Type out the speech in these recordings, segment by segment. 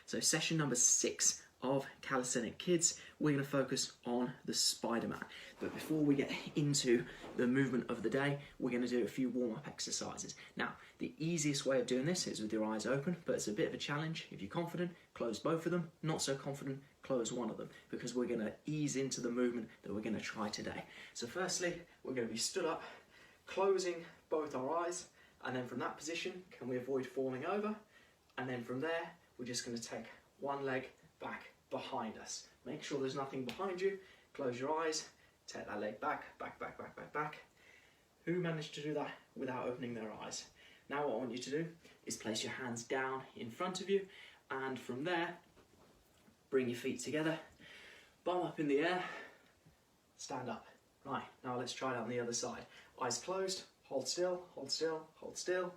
So session number 6 of Calisthenics Kidz, we're going to focus on the Spiderman. But before we get into the movement of the day, we're going to do a few warm-up exercises. Now, the easiest way of doing this is with your eyes open, but it's a bit of a challenge. If you're confident, close both of them. Not so confident, close one of them, because we're going to ease into the movement that we're going to try today. So firstly, we're going to be stood up, closing both our eyes, and then from that position, can we avoid falling over? And then from there, we're just going to take one leg back behind us. Make sure there's nothing behind you. Close your eyes, take that leg back, back, back, back, back, back. Who managed to do that without opening their eyes? Now what I want you to do is place your hands down in front of you, and from there, bring your feet together, bum up in the air, stand up. Right, now let's try it on the other side. Eyes closed, hold still, hold still, hold still.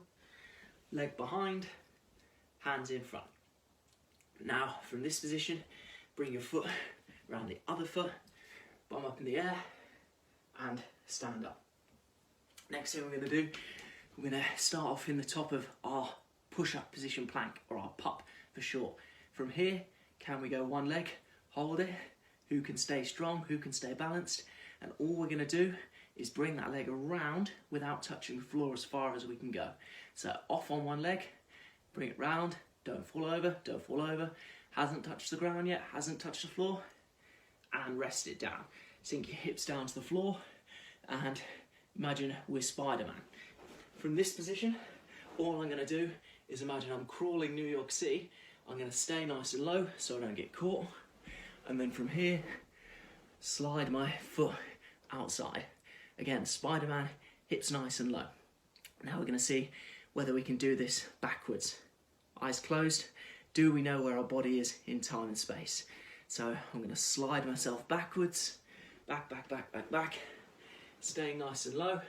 Leg behind, hands in front. Now, from this position, bring your foot around the other foot, bum up in the air, and stand up. Next thing we're going to do, we're going to start off in the top of our push-up position plank, or our pup for short. From here, can we go one leg, hold it, who can stay strong, who can stay balanced, and all we're going to do is bring that leg around without touching the floor as far as we can go. So off on one leg, bring it round, don't fall over, don't fall over, hasn't touched the ground yet, hasn't touched the floor, and rest it down. Sink your hips down to the floor, and imagine we're Spider-Man. From this position, all I'm going to do is imagine I'm crawling New York City. I'm going to stay nice and low so I don't get caught, and then from here, slide my foot outside. Again, Spider-Man, hips nice and low. Now we're going to see whether we can do this backwards. Eyes closed. Do we know where our body is in time and space? So I'm going to slide myself backwards, back, back, back, back, back, staying nice and low,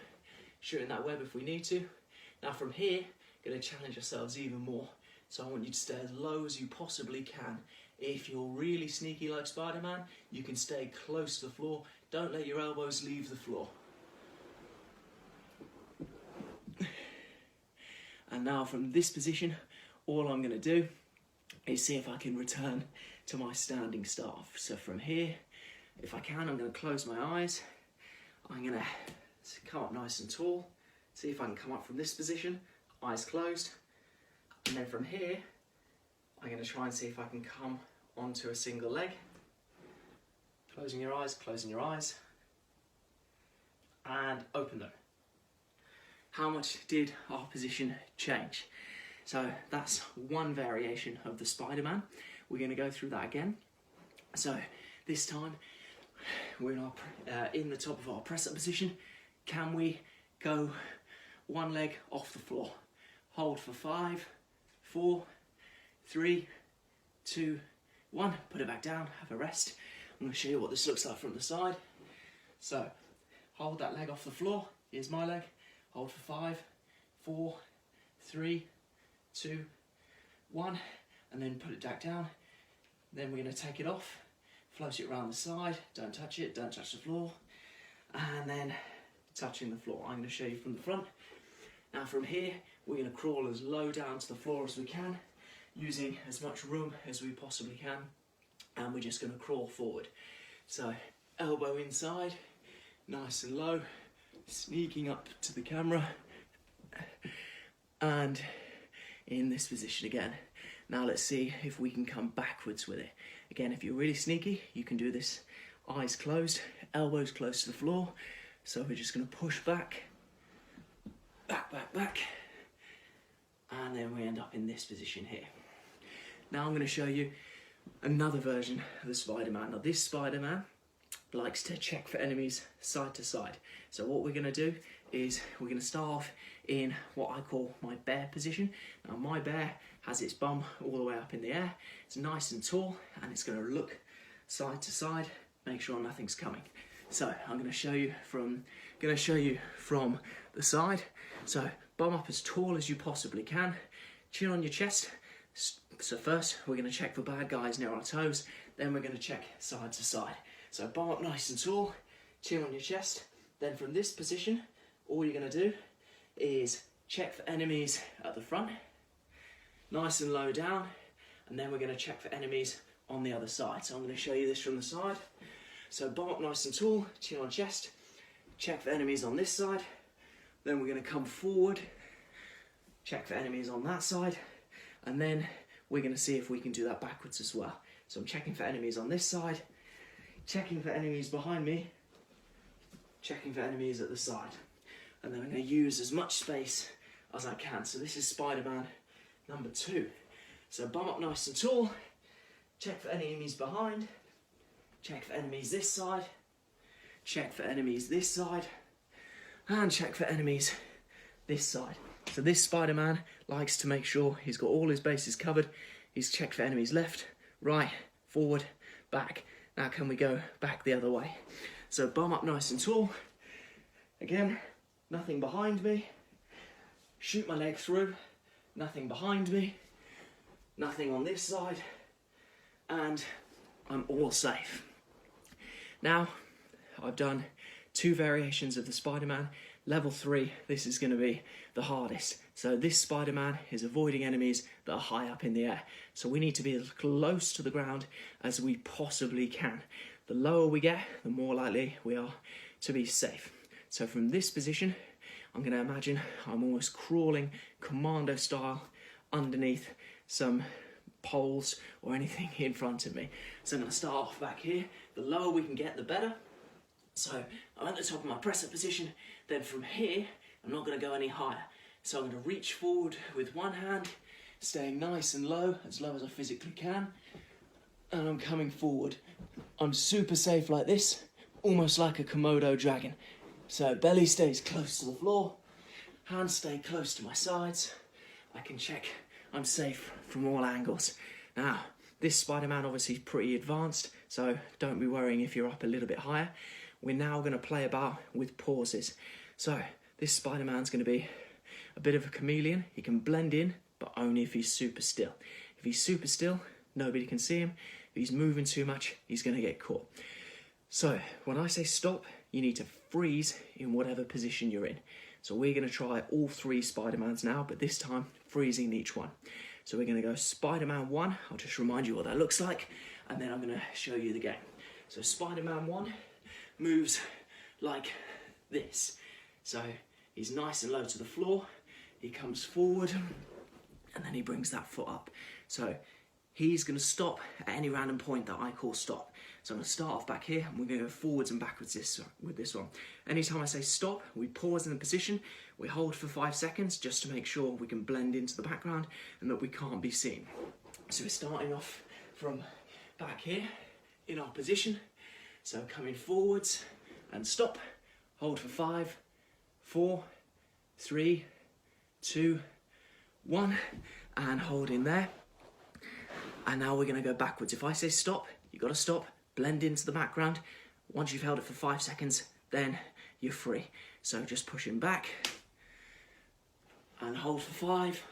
shooting that web if we need to. Now from here, going to challenge ourselves even more. So I want you to stay as low as you possibly can. If you're really sneaky like Spider-Man, you can stay close to the floor. Don't let your elbows leave the floor. And now from this position, all I'm going to do is see if I can return to my standing start. So from here, if I can, I'm going to close my eyes. I'm going to come up nice and tall. See if I can come up from this position, eyes closed. And then from here, I'm going to try and see if I can come onto a single leg. Closing your eyes, and open them. How much did our position change? So that's one variation of the Spider-Man. We're going to go through that again. So this time we're in the top of our press-up position. Can we go one leg off the floor? Hold for 5, 4, 3, 2, 1. Put it back down, have a rest. I'm going to show you what this looks like from the side. So hold that leg off the floor. Here's my leg. Hold for 5, 4, 3, 2, 1, and then put it back down. Then we're going to take it off, float it around the side, don't touch it, don't touch the floor, and then touching the floor. I'm going to show you from the front. Now from here, we're going to crawl as low down to the floor as we can, using as much room as we possibly can, and we're just going to crawl forward. So elbow inside, nice and low, sneaking up to the camera, and in this position again. Now let's see if we can come backwards with it. Again, if you're really sneaky, you can do this eyes closed, elbows close to the floor. So we're just going to push back, back, back, back, and then we end up in this position here. Now I'm going to show you another version of the Spider-Man. Now this Spider-Man likes to check for enemies side to side. So what we're going to do is we're going to start off in what I call my bear position. Now my bear has its bum all the way up in the air. It's nice and tall, and it's going to look side to side, make sure nothing's coming. So I'm going to show you from the side. So bum up as tall as you possibly can, chin on your chest. So first we're going to check for bad guys near our toes, then we're going to check side to side. So bum up nice and tall, chin on your chest. Then from this position, all you're going to do is check for enemies at the front, nice and low down, and then we're going to check for enemies on the other side. So I'm going to show you this from the side. So bum up nice and tall, chin on chest, check for enemies on this side, then we're going to come forward, check for enemies on that side, and then we're going to see if we can do that backwards as well. So I'm checking for enemies on this side, checking for enemies behind me, checking for enemies at the side, and then I'm going to use as much space as I can. So this is Spider-Man number 2. So bum up nice and tall, check for enemies behind, check for enemies this side, check for enemies this side, and check for enemies this side. So this Spider-Man likes to make sure he's got all his bases covered. He's checked for enemies left, right, forward, back. Now can we go back the other way? So bum up nice and tall. Again, nothing behind me. Shoot my leg through, nothing behind me, nothing on this side, and I'm all safe. Now, I've done 2 variations of the Spider-Man. Level 3, this is going to be the hardest. So this Spider-Man is avoiding enemies that are high up in the air. So we need to be as close to the ground as we possibly can. The lower we get, the more likely we are to be safe. So from this position, I'm going to imagine I'm almost crawling commando style underneath some poles or anything in front of me. So I'm going to start off back here. The lower we can get, the better. So I'm at the top of my press up position. Then from here, I'm not going to go any higher. So I'm going to reach forward with one hand, staying nice and low as I physically can. And I'm coming forward. I'm super safe like this, almost like a Komodo dragon. So belly stays close to the floor, hands stay close to my sides. I can check I'm safe from all angles. Now, this Spider-Man obviously is pretty advanced, so don't be worrying if you're up a little bit higher. We're now going to play about with pauses. So this Spider-Man's going to be a bit of a chameleon. He can blend in, but only if he's super still. If he's super still, nobody can see him. If he's moving too much, he's going to get caught. So when I say stop, you need to freeze in whatever position you're in. So we're going to try all 3 Spider-Mans now, but this time freezing each one. So we're going to go Spider-Man 1. I'll just remind you what that looks like, and then I'm going to show you the game. So Spider-Man 1 moves like this. So he's nice and low to the floor. He comes forward, and then he brings that foot up. So he's going to stop at any random point that I call stop. So I'm going to start off back here, and we're going to go forwards and backwards with this one. Anytime I say stop, we pause in the position, we hold for 5 seconds just to make sure we can blend into the background and that we can't be seen. So we're starting off from back here in our position. So coming forwards and stop, hold for 5, 4, 3, 2, 1, and hold in there. And now we're going to go backwards. If I say stop, you've got to stop, blend into the background. Once you've held it for 5 seconds, then you're free. So just pushing back and hold for 5,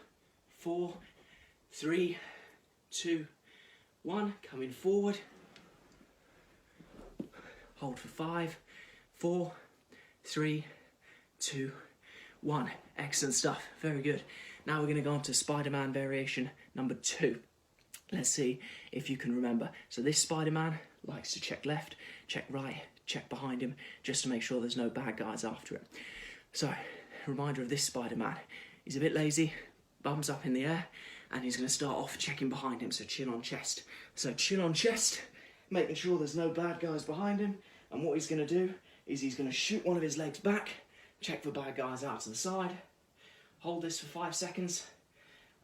4, 3, 2, 1. Coming forward. Hold for 5, 4, 3, 2, 1. Excellent stuff. Very good. Now we're going to go on to Spider-Man variation number 2. Let's see if you can remember. So this Spider-Man likes to check left, check right, check behind him, just to make sure there's no bad guys after him. So, reminder of this Spider-Man. He's a bit lazy, bums up in the air, and he's going to start off checking behind him, so chin on chest. So chin on chest, making sure there's no bad guys behind him, and what he's going to do is he's going to shoot one of his legs back, check for bad guys out to the side, hold this for 5 seconds,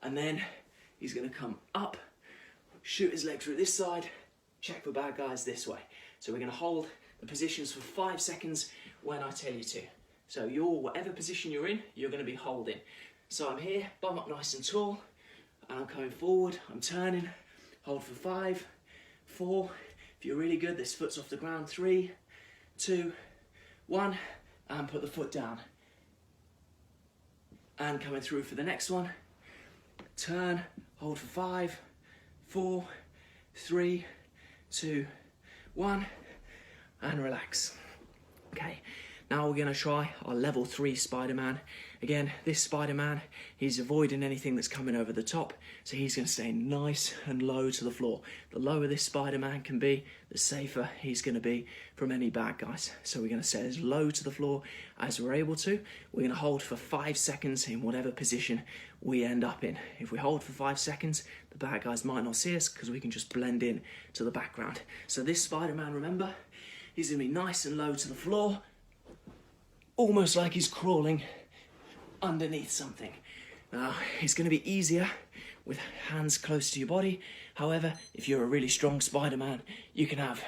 and then he's going to come up, shoot his leg through this side, check for bad guys this way. So we're going to hold the positions for 5 seconds when I tell you to. So whatever position you're in, you're going to be holding. So I'm here, bum up nice and tall, and I'm coming forward, I'm turning, hold for 5, 4, if you're really good, this foot's off the ground, 3, 2, 1, and put the foot down. And coming through for the next one, turn, hold for 5, 4, 3, 2, 1, and relax. Okay, Now we're going to try our level 3 Spider-Man. Again, this Spider-Man, he's avoiding anything that's coming over the top, so he's going to stay nice and low to the floor. The lower this Spider-Man can be, the safer he's going to be from any bad guys. So we're going to stay as low to the floor as we're able to. We're going to hold for 5 seconds in whatever position we end up in. If we hold for 5 seconds, the bad guys might not see us because we can just blend in to the background. So this Spider-Man, remember, he's going to be nice and low to the floor, almost like he's crawling underneath something. Now, it's going to be easier with hands close to your body. However, if you're a really strong Spider-Man, you can have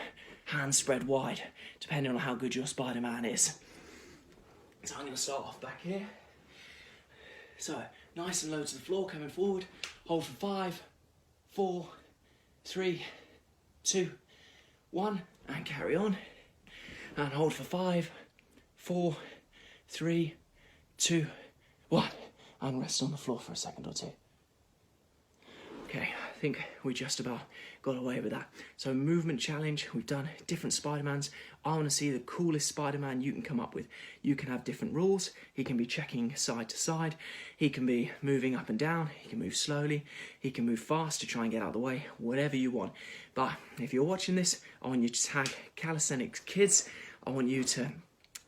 hands spread wide, depending on how good your Spider-Man is. So I'm going to start off back here. So, nice and low to the floor, coming forward. Hold for 5, 4, 3, 2, 1, and carry on. And hold for 5, 4, 3, 2, 1, and rest on the floor for a second or two. Okay, I think we just about got away with that. So movement challenge, we've done different Spider-Mans. I want to see the coolest Spider-Man you can come up with. You can have different rules. He can be checking side to side. He can be moving up and down. He can move slowly. He can move fast to try and get out of the way, whatever you want. But if you're watching this, I want you to tag Calisthenics Kidz. I want you to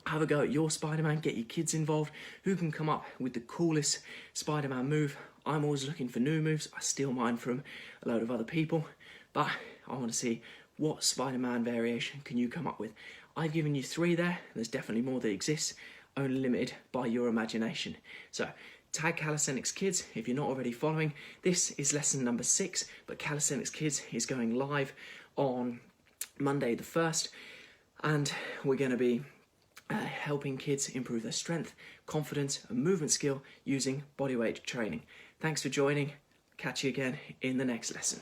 have a go at your Spider-Man, get your kids involved. Who can come up with the coolest Spider-Man move? I'm always looking for new moves. I steal mine from a load of other people, but I want to see what Spider-Man variation can you come up with. I've given you 3 there. There's definitely more that exist, only limited by your imagination. So tag Calisthenics Kidz if you're not already following. This is lesson number 6, but Calisthenics Kidz is going live on Monday the 1st, and we're going to be helping kids improve their strength, confidence and movement skill using bodyweight training. Thanks for joining. Catch you again in the next lesson.